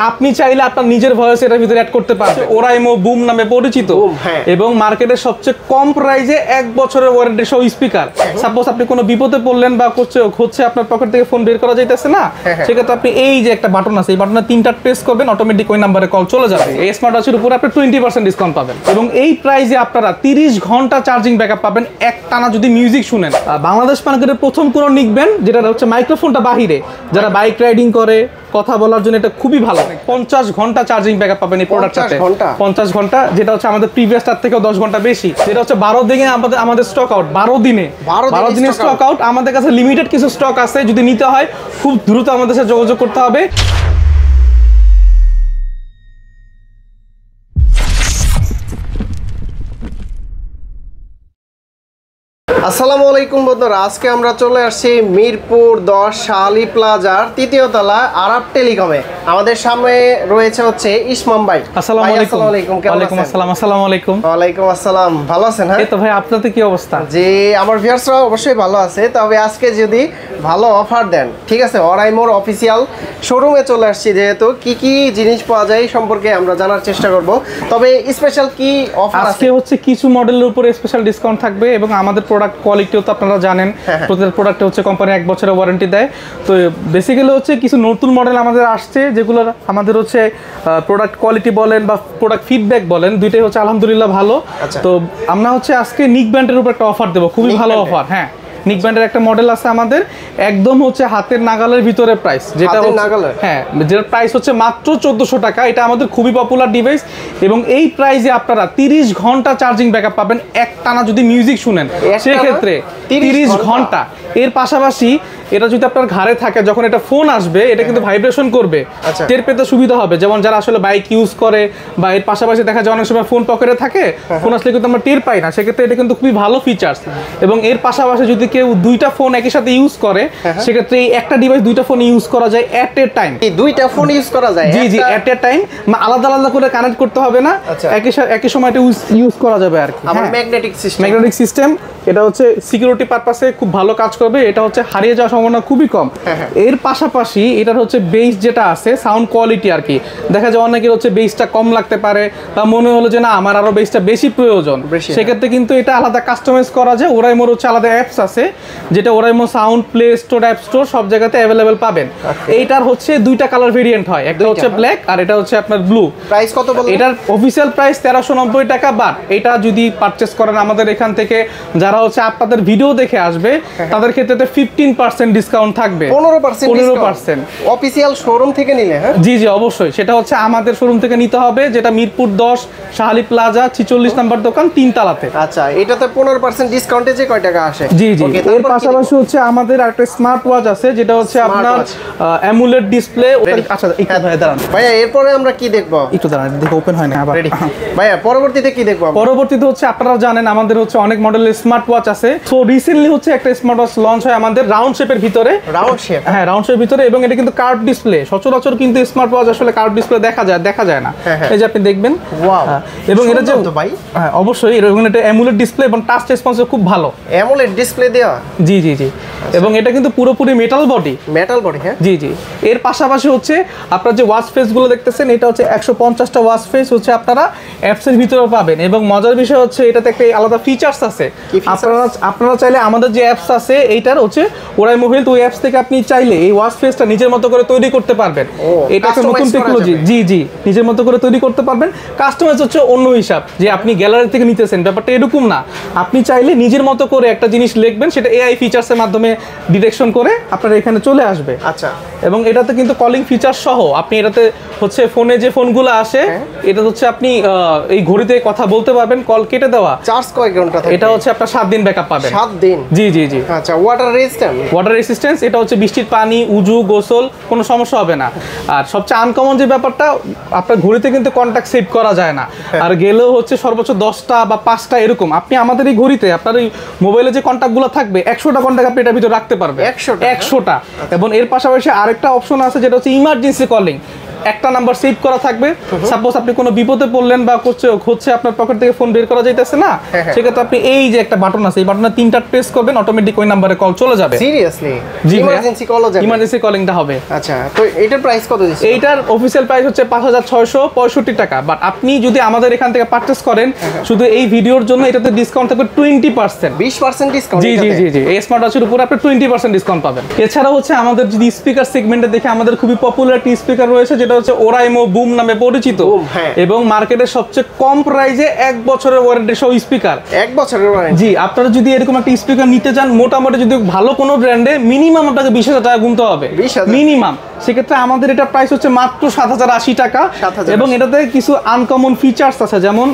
আপনি চাইলে আপনার নিজের ভয়েস এটার ভিতরে অ্যাড করতে পারবেন। ওরাইমো বুম নামে পরিচিত এবং মার্কেটের সবচেয়ে কম প্রাইসে 1 বছরের ওয়ারেন্টি সহ স্পিকার। সাপোজ আপনি কোনো বিপদে পড়লেন বা হচ্ছে আপনার পকেট থেকে ফোন বের করা যাইতেছে না, সেক্ষেত্রে আপনি এই যে একটা বাটন আছে, এই বাটনে 3টা প্রেস করবেন, অটোমেটিক ওই নাম্বারে কল চলে যাবে। এই স্মার্ট ওয়াচের উপরে আপনি 20% ডিসকাউন্ট পাবেন এবং এই প্রাইসে আপনারা 30 ঘন্টা চার্জিং ব্যাকআপ পাবেন একটানা যদি মিউজিক শুনেন। বাংলাদেশ মার্কেটের প্রথম কোনো নিকবেন যেটা হচ্ছে মাইক্রোফোনটা বাহিরে, যারা বাইক রাইডিং করে কথা বলার জন্য এটা খুবই ভালো। 50 ঘন্টা চার্জিং ব্যাকআপ পাবেন এই প্রোডাক্টটাতে। 50 ঘন্টা, যেটা হচ্ছে আমাদের প্রিভিয়াস তার থেকেও 10 ঘন্টা বেশি। যেটা হচ্ছে 12 দিনে আমাদের স্টক আউট। 12 দিনে স্টক আউট। আমাদের কাছে লিমিটেড কিছু স্টক আছে, যদি নিতে হয় খুব দ্রুত আমাদের সাথে যোগাযোগ করতে হবে। আসসালামু আলাইকুম বন্ধুরা, আজকে আমরা চলে আসছি মিরপুর 10 শাহালি প্লাজার 3য় তলা আরব টেলিকমে। আমাদের সামনে রয়েছে হচ্ছে ইসমাম ভাই। আসসালামু আলাইকুম। ওয়ালাইকুম আসসালাম। আসসালামু আলাইকুম। ওয়ালাইকুম আসসালাম। ভালো আছেন? হ্যাঁ, এই তো ভাই, আপনাদের কি অবস্থা? জি, আমার ভিউয়ার্সরা অবশ্যই ভালো আছে। তবে আজকে যদি ভালো অফার দেন, ঠিক আছে, ওরাইমোর অফিসিয়াল শোরুমে চলে আসছি, যেহেতু কি কি জিনিস পাওয়া যায় সম্পর্কে আমরা জানার চেষ্টা করব। তবে স্পেশাল কি অফার আছে? আজকে হচ্ছে কিছু মডেলের উপরে স্পেশাল ডিসকাউন্ট থাকবে এবং আমাদের প্রোডাক্ট কোয়ালিটিও তো আপনারা জানেন, প্রত্যেক প্রোডাক্টে হচ্ছে কোম্পানি 1 বছরের ওয়ারেন্টি দেয়। তো বেসিক্যালি হচ্ছে কিছু নতুন মডেল আমাদের আসছে, যেগুলো আমাদের হচ্ছে প্রোডাক্ট কোয়ালিটি বলেন বা প্রোডাক্ট ফিডব্যাক বলেন, দুইটাই হচ্ছে আলহামদুলিল্লাহ ভালো। তো আমরা হচ্ছে আজকে নিক ব্র্যান্ডের উপর একটা অফার দেবো, খুবই ভালো অফার। হ্যাঁ, নিক ব্র্যান্ডের একটা মডেল আছে আমাদের, একদম হচ্ছে হাতের নাগালের ভিতরে প্রাইস, যেটা হ্যাঁ, যেটার প্রাইস হচ্ছে মাত্র 1400 টাকা। এটা আমাদের খুবই পপুলার ডিভাইস এবং এই প্রাইসে আপনারা 30 ঘন্টা চার্জিং ব্যাকআপ পাবেন একটানা যদি মিউজিক শুনেন, সেক্ষেত্রে 30 ঘন্টা। এর পাশাপাশি এটা যদি আপনার ঘাড়ে থাকে, যখন এটা ফোন আসবে এটা কিন্তু ভাইব্রেশন করবে, টের পেতে সুবিধা হবে। যেমন যারা আসলে বাইক ইউজ করে বা এর পাশাপাশি দেখা যায় অনেক সময় ফোন পকেটে থাকে, ফোন আসলে কিন্তু আমরা টের পাই না, সেক্ষেত্রে এটা কিন্তু খুবই ভালো ফিচার্স। এবং এর পাশাপাশি যদি কেউ 2টা ফোন একই সাথে ইউজ করে, সেক্ষেত্রে এই একটা ডিভাইস 2টা ফোন ইউজ করা যায় এট এ টাইম। 2টা ফোন ইউজ করা যায়? জি জি, এট এ টাইম, আলাদা আলাদা করে কানেক্ট করতে হবে না, একই সময় এটা ইউজ করা যাবে আর কি। ম্যাগনেটিক সিস্টেম, এটা হচ্ছে সিকিউরিটি পারপাসে খুব ভালো কাজ করবে। এটা হচ্ছে হারিয়ে যাওয়ার সম্ভাবনা খুবই কম। এর পাশাপাশি এটার হচ্ছে বেস যেটা আছে, সাউন্ড কোয়ালিটি আর কি, দেখা যায় অনেকের হচ্ছে বেসটা কম লাগতে পারে বা মনে হলো যে না আমার আরো বেসটা বেশি প্রয়োজন, সেক্ষেত্রে কিন্তু এটা আলাদা কাস্টমাইজ করা যায়। ওরাইমোর হচ্ছে আলাদা অ্যাপস আছে, যেটা Oraimo sound play store, app store সব জায়গাতে অ্যাভেলেবেল পাবেন। এইটার হচ্ছে 2টা কালার ভেরিয়েন্ট হয়, একটা হচ্ছে ব্ল্যাক আর এটা হচ্ছে আপনার ব্লু। প্রাইস কত বলুন? এটার অফিসিয়াল প্রাইস 1390 টাকা, বাট এটা যদি পারচেজ করেন আমাদের এখান থেকে, যারা হচ্ছে আপনাদের ভিডিও দেখে আসবে, তাদের ক্ষেত্রে 15% ডিসকাউন্ট থাকবে। 15% অফিসিয়াল শোরুম থেকে নিলে? হ্যাঁ, জি জি, অবশ্যই। সেটা হচ্ছে আমাদের শোরুম থেকে নিতে হবে, যেটা মিরপুর 10 শাহালি প্লাজা 46 নম্বর দোকান, 3 তলাতে। আচ্ছা, এটাতে 15% ডিসকাউন্টে যে কয় টাকা আসে? জি জি। এর পাশাপাশি হচ্ছে আমাদের একটা স্মার্ট ওয়াচ আছে, যেটা হচ্ছে আপনার অ্যামুলেট ডিসপ্লে। আচ্ছা, একটু ভাই দাঁড়ান ভাইয়া, এরপরে আমরা কি দেখব? একটু দাঁড়ান, দেখো ওপেন হয় না আবার। ভাইয়া, পরবর্তীতে কি দেখব? পরবর্তীতে হচ্ছে আপনারা জানেন আমাদের হচ্ছে অনেক মডেলের স্মার্ট ওয়াচ আছে। সো রিসেন্টলি হচ্ছে একটা স্মার্ট ওয়াচ লঞ্চ হয় আমাদের রাউন্ড শেপের ভিতরে। Round shape? হ্যাঁ, রাউন্ড শেপের ভিতরে, এবং এটা কিন্তু কার্ভ ডিসপ্লে। সচরাচর কিন্তু স্মার্ট ওয়াচ আসলে কার্ভ ডিসপ্লে দেখা যায় না। এই যে আপনি দেখবেন, ওয়াও। এবং এটা যে ভাই, হ্যাঁ অবশ্যই, এবং এটা অ্যামুলেট ডিসপ্লে এবং টাচ রেসপন্স খুব ভালো। অ্যামোলেড ডিসপ্লে দেওয়া? জি জি জি। এবং এটা কিন্তু পুরোপুরি মেটাল বডি। হ্যাঁ, জি জি। এর পাশাপাশি হচ্ছে আপনারা যে ওয়াচ ফেস গুলো দেখতেছেন, এটা হচ্ছে 150টা ওয়াচ ফেস হচ্ছে আপনারা অ্যাপস এর ভিতরে পাবেন। এবং মজার বিষয় হচ্ছে এটাতে একটা আলাদা ফিচার্স আছে। আপনারা চাইলে আমাদের যে অ্যাপস আছে এইটার হচ্ছে ওরাইমো হেলথ, ওই অ্যাপস থেকে আপনি চাইলে এই ওয়াচ ফেসটা নিজের মতো করে তৈরি করতে পারবেন। এটা একটা নতুন টেকনোলজি। জি জি, নিজের মতো করে তৈরি করতে পারবেন। কাস্টমাইজ হচ্ছে অন্য হিসাব, যে আপনি গ্যালারি থেকে নিতেছেন, ব্যাপারটা এরকম না। আপনি চাইলে নিজের মতো করে একটা জিনিস লিখবেন, সেটা এআই ফিচার্সের মাধ্যমে ডিটেকশন করে আপনার এখানে চলে আসবে। আচ্ছা, এবং এটাতে কিন্তু কলিং ফিচার সহ আপনি এটাতে হচ্ছে ফোনে যে ফোনগুলো আসে, এটা হচ্ছে আপনি এই ঘড়িতে কথা বলতে পারবেন, কল কেটে দেওয়া। চার্জ কয় ঘন্টা থাকে? এটা হচ্ছে আপনার 7 দিন ব্যাকআপ পাবেন। 7 দিন? জি জি জি। আচ্ছা, ওয়াটার রেজিস্ট্যান্স? এটা হচ্ছে বৃষ্টির পানি, উজু, গোসল কোনো সমস্যা হবে না। আর সবচেয়ে আনকমন যে ব্যাপারটা, আপনার ঘড়িতে কিন্তু কন্টাক্ট সেট করা যায় না, আর গেলেও হচ্ছে সর্বোচ্চ 10টা বা 5টা এরকম। আপনি আমাদের এই ঘড়িতে আপনার এই মোবাইলে যে কন্টাক্টগুলো থাকবে, 100টা কন্টাক্ট আপনি এটার ভিতরে রাখতে পারবেন। 100টা। এবং এর পাশাপাশি আরেকটা অপশন আছে, যেটা হচ্ছে ইমার্জেন্সি কলিং। একটা নাম্বার সেভ করা থাকবে। সাপোজ আপনি কোনো বিপদে পড়লেন বা হচ্ছে আপনার পকেট থেকে ফোন বের করা যাইতেছে না, সেক্ষেত্রে আপনি এই যে একটা বাটন আছে, এই বাটনে 3টা প্রেস করবেন, অটোমেটিক ওই নাম্বারে কল চলে যাবে। সিরিয়াসলি? জি, ইমার্জেন্সি কলও যাবে? ইমার্জেন্সি কলিংটা হবে। আচ্ছা, তো এটার প্রাইস কত দিচ্ছেন? এইটার অফিসিয়াল প্রাইস হচ্ছে 5665 টাকা। বাট আপনি যদি আমাদের এখান থেকে পারচেজ করেন, শুধু এই ভিডিওর জন্য এটাতে ডিসকাউন্ট থাকবে 20%। 20% ডিসকাউন্ট? জি জি জি জি, এই স্মার্ট ওয়াচের উপর আপনি 20% ডিসকাউন্ট পাবেন। এছাড়া হচ্ছে আমাদের যদি স্পিকার সেগমেন্টে দেখে, আমাদের খুবই পপুলার একটি স্পিকার রয়েছে যেটা হচ্ছে ওরাইমো বুম নামে পরিচিত, এবং মার্কেটের সবচেয়ে কম প্রাইসে 1 বছরের ওয়ারেন্টি সহ স্পিকার। 1 বছরের ওয়ারেন্টি? জি, আপনারা যদি এরকম একটা স্পিকার নিতে চান, মোটামুটি যদি ভালো কোনো ব্র্যান্ডে মিনিমাম আপনাকে 20,000 টাকা গুনতে হবে, মিনিমাম। সেক্ষেত্রে আমাদের এটা প্রাইস হচ্ছে মাত্র 7,080 টাকা। এবং এটাতে কিছু আনকমন ফিচার্স আছে, যেমন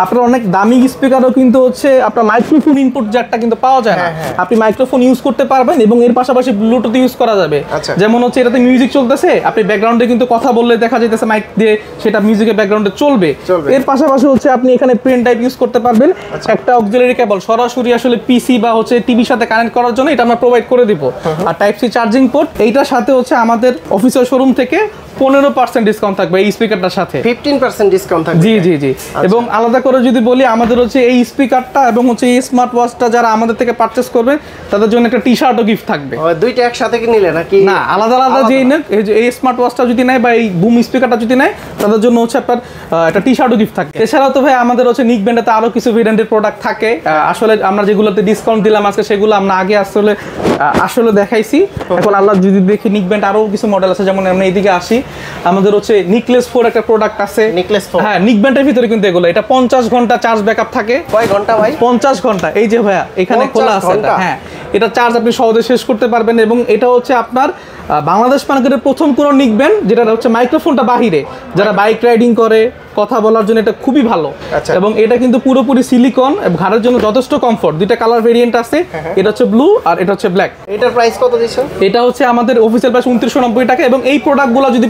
আপনার অনেক দামি স্পিকারও কিন্তু হচ্ছে আপনার মাইক্রোফোন ইনপুট জ্যাকটা কিন্তু পাওয়া যায় না, আপনি মাইক্রোফোন ইউজ করতে পারবেন, এবং এর পাশাপাশি ব্লুটুথ ইউজ করা যাবে। যেমন হচ্ছে এটাতে মিউজিক চলতেছে, আপনি ব্যাকগ্রাউন্ডে কিন্তু কথা বললে দেখা যাইতেছে মাইক দিয়ে, সেটা মিউজিকের ব্যাকগ্রাউন্ডে চলবে। এর পাশাপাশি হচ্ছে আপনি এখানে পেন টাইপ ইউজ করতে পারবেন। একটা অক্সিলারি কেবল সরাসরি আসলে পিসি বা হচ্ছে টিভির সাথে কানেক্ট করার জন্য এটা আমরা প্রোভাইড করে দিব। আর টাইপ সি চার্জিং পোর্ট, এইটার সাথে হচ্ছে আমাদের অফিসিয়াল শোরুম থেকে 15% ডিসকাউন্ট থাকবে এই স্পিকারটার সাথে। 15% ডিসকাউন্ট থাকবে? জি জি জি। এবং আলাদা করে যদি বলি, আমাদের হচ্ছে এই স্পিকারটা এবং হচ্ছে এই স্মার্ট ওয়াচটা যারা আমাদের থেকে পারচেজ করবে, তাদের জন্য একটা টি শার্টও গিফট থাকবে। দুইটা একসাথে কি নিলে নাকি? না, আলাদা আলাদা যেই নেক, এই স্মার্ট ওয়াচটা যদি নেয় বা এই বুম স্পিকারটা যদি নেয়, তাদের জন্য হচ্ছে আপনার একটা টি শার্টও গিফট থাকবে। এছাড়াও তো ভাই আমাদের হচ্ছে নিক ব্র্যান্ডে আরো কিছু ভেরিয়েন্টের প্রোডাক্ট থাকে। আসলে আমরা যেগুলোতে ডিসকাউন্ট দিলাম আজকে, সেগুলো আমরা আগে আসলে দেখাইছি। এখন আল্লাহ যদি দেখি, নিক ব্র্যান্ড আরো কিছু মডেল আছে, যেমন আমরা এইদিকে আসি, আমাদের হচ্ছে নিকলেস 4 একটা প্রোডাক্ট আছে। নিকলেস 4? হ্যাঁ, নিক ব্র্যান্ডের ভিতরে কিন্তু এগুলো, এটা 50 ঘন্টা চার্জ ব্যাকআপ থাকে। কয় ঘন্টা ভাই? 50 ঘন্টা। এই যে ভাইয়া এখানে খোলা আছে, হ্যাঁ, এটা চার্জ আপনি সহজে শেষ করতে পারবেন। এবং এটা হচ্ছে আপনার বাংলাদেশ মার্কেটের প্রথম কোন নিক ব্র্যান্ড যেটা হচ্ছে মাইক্রোফোনটা বাহিরে, যারা বাইক রাইডিং করে, কথা বলার জন্য এটা খুবই ভালো। এবং এটা কিন্তু পুরোপুরি সিলিকন, ঘাড়ের জন্য যথেষ্ট কমফোর্ট। দুইটা কালার ভেরিয়েন্ট আছে, এটা হচ্ছে ব্লু আর এটা হচ্ছে ব্ল্যাক। এটার প্রাইস কত দিচ্ছেন? এটা হচ্ছে আমাদের অফিসিয়াল প্রাইস 2990 টাকা। এবং এই প্রোডাক্টগুলো যদি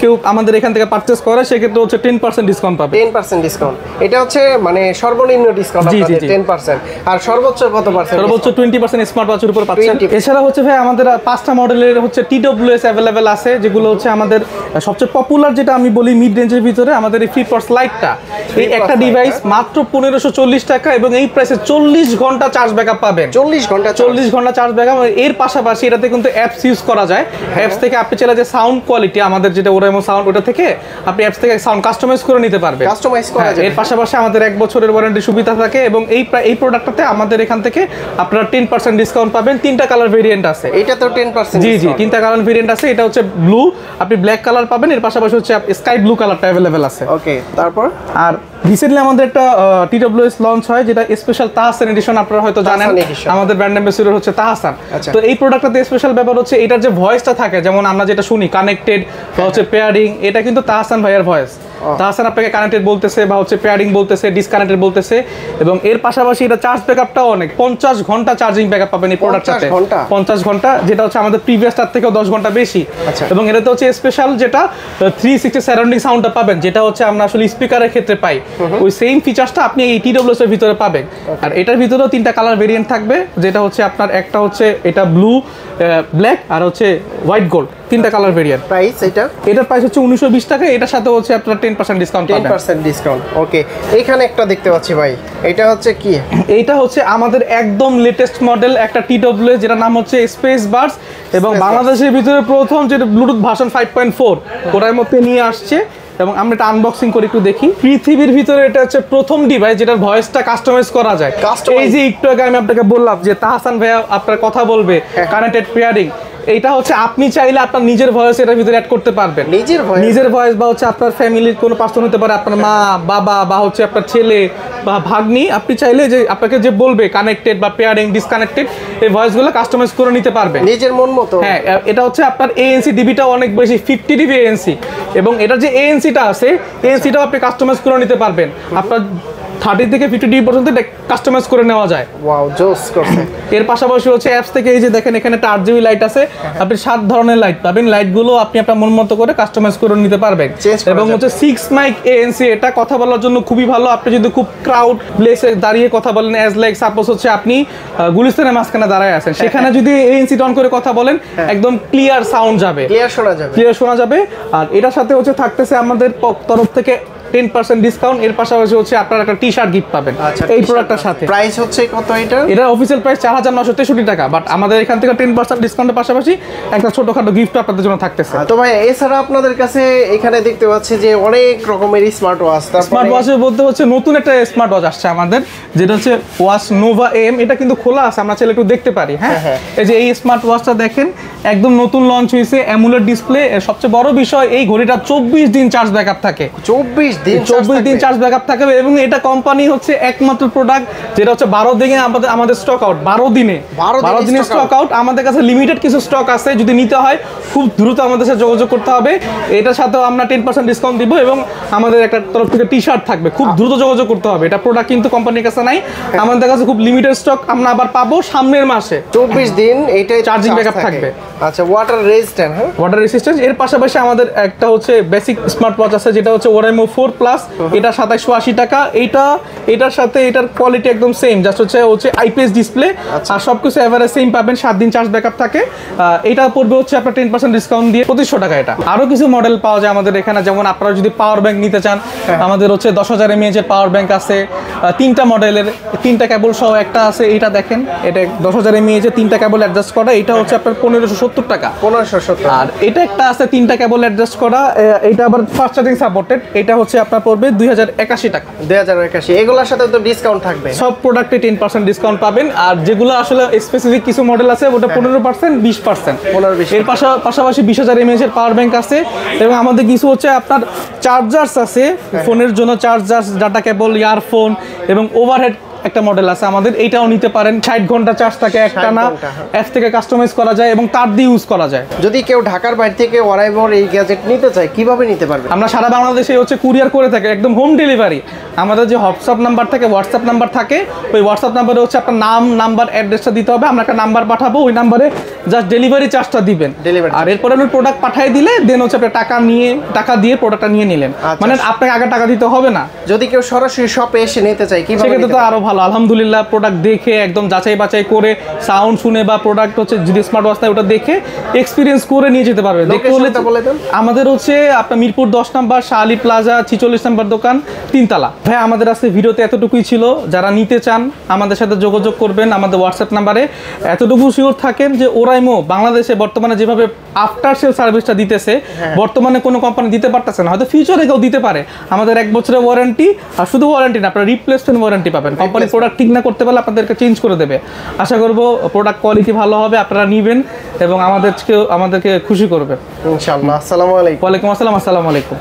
কেউ আমাদের এখান থেকে পারচেজ করে, সেক্ষেত্রে হচ্ছে 10% ডিসকাউন্ট পাবে। 10% ডিসকাউন্ট? এটা হচ্ছে মানে সর্বনিম্ন ডিসকাউন্ট আপনাদের 10%। আর সর্বোচ্চ কত পার্সেন্ট? সর্বোচ্চ 20% স্মার্ট ওয়াচের উপর পাচ্ছেন। এছাড়া হচ্ছে ভাই আমাদের 5টা মডেলের হচ্ছে TWS अवेलेबल আছে, যেগুলো হচ্ছে আমাদের সবচেয়ে পপুলার, যেটা আমি বলি মিড রেঞ্জের ভিতরে, আমাদের এই ফ্লিপফোর্স লাইটটা। এই একটা ডিভাইস মাত্র 1540 টাকা, এবং এই প্রাইসে 40 ঘন্টা চার্জ ব্যাকআপ পাবেন। 40 ঘন্টা চার্জ ব্যাকআপ। এর পাশাপাশি এটাতে কিন্তু অ্যাপস ইউজ করা যায়। অ্যাপস থেকে আপনি চাইলে যে সাউন্ড কোয়ালিটি, আমাদের যেটা ওরাইমো সাউন্ড, ওটা থেকে আপনি অ্যাপস থেকে সাউন্ড কাস্টমাইজ করে নিতে পারবেন। কাস্টমাইজ করা যায়। এর পাশাপাশি আমাদের 1 বছরের ওয়ারেন্টি সুবিধা থাকে। এবং এই প্রোডাক্টটাতে আমাদের এখান থেকে আপনারা 10% ডিসকাউন্ট পাবেন। 3টা কালার ভেরিয়েন্ট আছে। এটা তো 10%? জি জি, 3টা কালার ভেরিয়েন্ট আছে। এটা হচ্ছে ব্লু, আপনি ব্ল্যাক কালার পাবেন। এর পাশাপাশি হচ্ছে স্কাই ব্লু কালারটা अवेलेबल আছে। ওকে, তারপর আর রিসেন্টলি আমাদের একটা TWS লঞ্চ হয়, যেটা স্পেশাল তাহসান এডিশন, আপনারা হয়তো জানেন। আমাদের ব্র্যান্ড অ্যাম্বাসেডর হচ্ছে তাহসান। তো এই প্রোডাক্টটাতে স্পেশাল ব্যাপার হচ্ছে এটার যে ভয়েসটা থাকে, যেমন আমরা যেটা শুনি কানেক্টেড বা হচ্ছে পেয়ারিং, এটা কিন্তু তাহসান ভাইয়ের ভয়েস। তাহসান আপনাকে কানেক্টেড বলতেছে বা হচ্ছে পেয়ারিং বলতেছে, ডিসকানেক্টেড বলতেছে। এবং এর পাশাপাশি এটা চার্জ ব্যাকআপটাও অনেক, 50 ঘন্টা চার্জিং ব্যাকআপ পাবেন এই প্রোডাক্টটাতে। 50 ঘন্টা, যেটা হচ্ছে আমাদের প্রিভিয়াসটার থেকেও 10 ঘন্টা বেশি। এবং এটাতে হচ্ছে স্পেশাল যেটা 360 সারাউন্ডিং সাউন্ডটা পাবেন, যেটা হচ্ছে আমরা আসলে স্পিকারের ক্ষেত্রে পাই, ওই সেম ফিচারসটা আপনি এই TWS এর ভিতরে পাবেন। আর এটার ভিতরেও 3টা কালার ভেরিয়েন্ট থাকবে, যেটা হচ্ছে আপনার একটা হচ্ছে এটা ব্লু, ব্ল্যাক আর হচ্ছে হোয়াইট গোল্ড, 3টা কালার ভেরিয়েন্ট। প্রাইস এটার প্রাইস হচ্ছে 1920 টাকা। এটার সাথে হচ্ছে আপনার 10% ডিসকাউন্ট পাবেন। 10% ডিসকাউন্ট। ওকে, এইখানে একটা দেখতে পাচ্ছি ভাই, এটা হচ্ছে কি? এইটা হচ্ছে আমাদের একদম লেটেস্ট মডেল একটা TWS, যেটা নাম হচ্ছে স্পেস বার্স, এবং বাংলাদেশের ভিতরে প্রথম যেটা ব্লুটুথ ভার্সন 5.4 ওটার মধ্যে নিয়ে আসছে। এবং আমরা এটা আনবক্সিং করে একটু দেখি। পৃথিবীর ভিতরে এটা হচ্ছে প্রথম ডিভাইস যেটার ভয়েসটা কাস্টমাইজ করা যায়। এই যে একটু আগে আমি আপনাকে বললাম যে তাহসান ভাইয়া আপনার কথা বলবে, কানেক্টেড পেয়ারিং, এইটা হচ্ছে আপনি চাইলে আপনার নিজের ভয়েস এটার ভিতরে অ্যাড করতে পারবেন। নিজের ভয়েস বা হচ্ছে আপনার ফ্যামিলির কোনো পার্সন হতে পারে, আপনার মা, বাবা বা হচ্ছে আপনার ছেলে বা ভাগ্নি, আপনি চাইলে যে আপনাকে যে বলবে কানেক্টেড বা পেয়ারিং, ডিসকানেক্টেড, এই ভয়েসগুলো কাস্টমাইজ করে নিতে পারবেন নিজের মন মতো। হ্যাঁ, এটা হচ্ছে আপনার ANC ডিবিটা অনেক বেশি, 50 ডিবি ANC। এবং এটার যে ANCটা আছে, ANCটাও আপনি কাস্টমাইজ করে নিতে পারবেন। আপনার 30 থেকে 50 পর্যন্ত কাস্টমাইজ করে নেওয়া যায়। ওয়াও, জোস করছে। এর পাশাপাশি হচ্ছে অ্যাপস থেকে এই যে দেখেন এখানে একটা RGB লাইট আছে, আপনি 7 ধরনের লাইট পাবেন। লাইটগুলো আপনি আপনার মন মতো করে কাস্টমাইজ করে নিতে পারবেন। এবং হচ্ছে 6 মাইক ANC, এটা কথা বলার জন্য খুবই ভালো। আপনি যদি খুব ক্রাউড প্লেসে দাঁড়িয়ে কথা বলেন, অ্যাজ লাইক সাপোজ হচ্ছে আপনি গুলিস্তানের মাঝখানে দাঁড়ায় আছেন, সেখানে যদি ANC অন করে কথা বলেন একদম ক্লিয়ার সাউন্ড যাবে, ক্লিয়ার শোনা যাবে। আর এটার সাথে হচ্ছে থাকতেছে আমাদের তরফ থেকে 10% ডিসকাউন্ট। এর পাশাপাশি হচ্ছে আপনারা একটা টি-শার্ট গিফট পাবেন এই প্রোডাক্টটার সাথে। প্রাইস হচ্ছে কত এটা? এটা অফিশিয়াল প্রাইস 4963 টাকা, বাট আমাদের এখান থেকে 10% ডিসকাউন্টের পাশাপাশি একটা ছোটখাটো গিফট আপনাদের জন্য থাকতেছে। তো ভাই এছাড়া আপনাদের কাছে এখানে দেখতে পাচ্ছি যে অনেক রকমের স্মার্ট ওয়াচ। স্মার্ট ওয়াচে বলতে হচ্ছে নতুন একটা স্মার্ট ওয়াচ আসছে আমাদের, যেটা হচ্ছে ওয়াচ নোভা AM। এটা কিন্তু খোলা আছে, আমরা চাইলে একটু দেখতে পারি। হ্যাঁ, এই যে এই স্মার্ট ওয়াচটা দেখেন, একদম নতুন লঞ্চ হয়েছে, অ্যামুলেট ডিসপ্লে। সবচেয়ে বড় বিষয় এই ঘড়িটা 24 দিন চার্জ ব্যাকআপ থাকে। 24 দিন চার্জ ব্যাকআপ থাকে। এবং এটা কোম্পানি হচ্ছে একমাত্র প্রোডাক্ট যেটা হচ্ছে 12 দিনে আমাদের স্টক আউট। 12 দিনে স্টক আউট। আমাদের কাছে লিমিটেড কিছু স্টক আছে, যদি নিতে হয় খুব দ্রুত আমাদের সাথে যোগাযোগ করতে হবে। এটার সাথেও আমরা 10% ডিসকাউন্ট দিব এবং আমাদের একটা তরফ থেকে টি-শার্ট থাকবে। খুব দ্রুত যোগাযোগ করতে হবে। এটা প্রোডাক্ট কিন্তু কোম্পানির কাছে নাই, আমাদের কাছে খুব লিমিটেড স্টক। আমরা আবার পাবো সামনের মাসে। 24 দিন এটাই চার্জিং ব্যাকআপ থাকবে। আচ্ছা, ওয়াটার রেজিস্ট্যান্ট। হ্যাঁ, ওয়াটার রেজিস্ট্যান্স। এর পাশাপাশি আমাদের একটা হচ্ছে বেসিক স্মার্ট ওয়াচ আছে, যেটা হচ্ছে ওরাইমো 4 প্লাস। এটা 2780 টাকা। এটার সাথে এটার কোয়ালিটি একদম সেম, জাস্ট হচ্ছে IPS ডিসপ্লে। আর সবকিছু এভারেজ সেম পাবেন, 7 দিন চার্জ ব্যাকআপ থাকে। এটা পড়বে হচ্ছে আপনার 10% ডিসকাউন্ট দিয়ে 2500 টাকা। এটা আরো কিছু মডেল পাওয়া যায় আমাদের এখানে, যেমন আপনারা যদি পাওয়ার ব্যাংক নিতে চান, আমাদের হচ্ছে 10,000 mAh এর পাওয়ার ব্যাংক আছে। 3টা মডেলের, 3টা কেবল সহ একটা আছে। এটা দেখেন, এটা 10,000 mAh এর 3টা কেবল অ্যাডজাস্ট করা। এটা হচ্ছে আপনার 1570 টাকা। 1570। আর এটা একটা আছে 3টা কেবল অ্যাডজাস্ট করা, এটা আবার ফাস্ট চার্জিং সাপোর্টেড। এটা হচ্ছে আপনার পড়বে 2081 টাকা। 2081। এগুলোর সাথে তো ডিসকাউন্ট থাকবে, সব প্রোডাক্টে 10% ডিসকাউন্ট পাবেন। আর যেগুলো আসলে স্পেসিফিক কিছু মডেল আছে ওটা 15%, 20%। এর পাশাপাশি 20,000 mAh এর পাওয়ার ব্যাংক আছে। এবং আমাদের কিছু হচ্ছে আপনার চার্জার্স আছে, ফোনের জন্য চার্জার্স, ডাটা কেবল, ইয়ারফোন এবং ওভারহেড একটা মডেল আছে আমাদের। এইটাও নিতে পারেন। 60 ঘন্টা চার্জ থাকে একটানা। অ্যাপ থেকে কাস্টমাইজ করা যায় এবং তার দিয়ে ইউজ করা যায়। যদি কেউ ঢাকার বাইরে থেকে ওরাইমোর এই গ্যাজেট নিতে চায়, কিভাবে নিতে পারবে? আমরা সারা বাংলাদেশে হচ্ছে কুরিয়ার করে থাকি, একদম হোম ডেলিভারি। আমাদের যে হোয়াটসঅ্যাপ নাম্বার থাকে, হোয়াটসঅ্যাপ নাম্বার থাকে, ওই হোয়াটসঅ্যাপ নাম্বারে হচ্ছে আপনার নাম, নাম্বার, অ্যাড্রেসটা দিতে হবে। আমরা একটা নাম্বার পাঠাবো, ওই নাম্বারে জাস্ট ডেলিভারি চার্জটা দিবেন। আর এরপরে আপনি প্রোডাক্ট পাঠিয়ে দিলে দেন হচ্ছে আপনি টাকা দিয়ে প্রোডাক্টটা নিয়ে নিলেন। মানে আপনাকে আগে টাকা দিতে হবে না। যদি কেউ সরাসরি শপে এসে নিতে চায়, কিভাবে? সেক্ষেত্রে তো আরো ভালো। আলহামদুলিল্লাহ, প্রোডাক্ট দেখে একদম যাচাই বাছাই করে, সাউন্ড শুনে, বা প্রোডাক্ট হচ্ছে যদি স্মার্ট ওয়াচ ওটা দেখে এক্সপিরিয়েন্স করে নিয়ে যেতে পারবে। দেখতে হলে আমাদের হচ্ছে আপনার মিরপুর 10 নম্বর শাহালি প্লাজা 46 নম্বর দোকান, 3 তলা। ভাই আমাদের আজকে ভিডিওতে এতটুকুই ছিল। যারা নিতে চান আমাদের সাথে যোগাযোগ করবেন আমাদের হোয়াটসঅ্যাপ নাম্বারে। এতটুকু শিওর থাকেন যে ওরাইমো বাংলাদেশে বর্তমানে যেভাবে আফটার সেল সার্ভিসটা দিতেছে, বর্তমানে কোনো কোম্পানি দিতে পারতেছে না, হয়তো ফিউচারে কেউ দিতে পারে। আমাদের 1 বছরের ওয়ারেন্টি, আর শুধু ওয়ারেন্টি না, আপনারা রিপ্লেসমেন্ট ওয়ারেন্টি পাবেন। কোম্পানি প্রোডাক্ট ঠিক না করতে পারলে আপনাদেরকে চেঞ্জ করে দেবে। আশা করবো প্রোডাক্ট কোয়ালিটি ভালো হবে, আপনারা নেবেন এবং আমাদেরকে খুশি করবে ইনশাআল্লাহ। আসসালামু আলাইকুম। ওয়ালাইকুম আসসালাম। আসসালামু আলাইকুম।